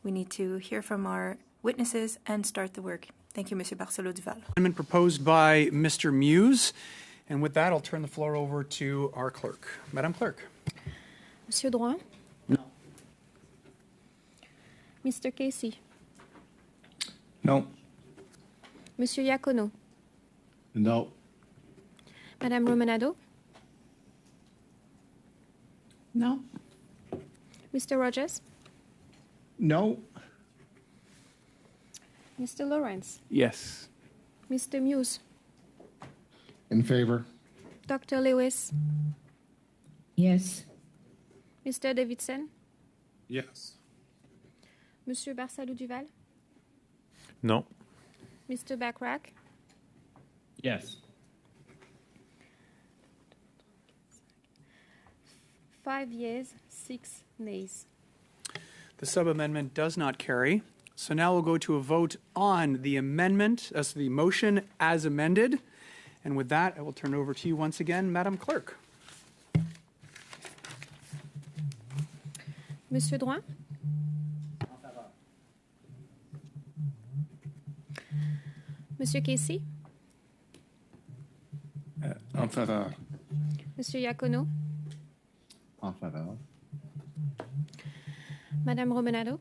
We need to hear from our witnesses and start the work. Thank you, Mr. Barcelou Duval. Amendment proposed by Mr. Muse. And with that, I'll turn the floor over to our clerk. Madam Clerk. Monsieur Drouin? No. Mr. Casey? No. Monsieur Iacono? No. Madame Romanado? No. Mr. Rogers? No. Mr. Lawrence? Yes. Mr. Muse? In favor? Dr. Lewis? Yes. Mr. Davidson? Yes. Monsieur Barcelou Duval? Non. Mr. Bachrach? Yes. 5 yeas, 6 nays. The sub-amendment does not carry. So now we'll go to a vote on the amendment, as the motion as amended. And with that, I will turn it over to you once again, Madam Clerk. Monsieur Drouin? Monsieur Casey? En faveur. Monsieur Iacono? En faveur. Madame Romanado?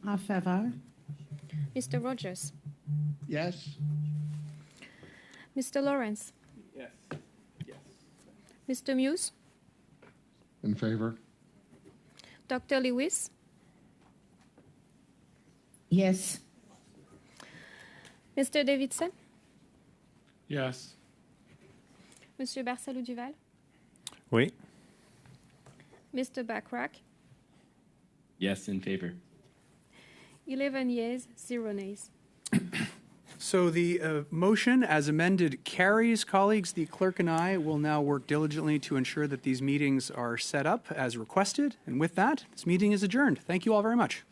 En faveur. Mr. Rogers? Yes. Mr. Lawrence? Yes. Yes. Mr. Muse? In favor? Dr. Lewis? Yes. Mr. Davidson? Yes. Monsieur Barcelou Duval? Oui. Mr. Bachrach? Yes, in favor. 11 yeas, 0 nays. So the motion as amended carries, colleagues. The clerk and I will now work diligently to ensure that these meetings are set up as requested. And with that, this meeting is adjourned. Thank you all very much.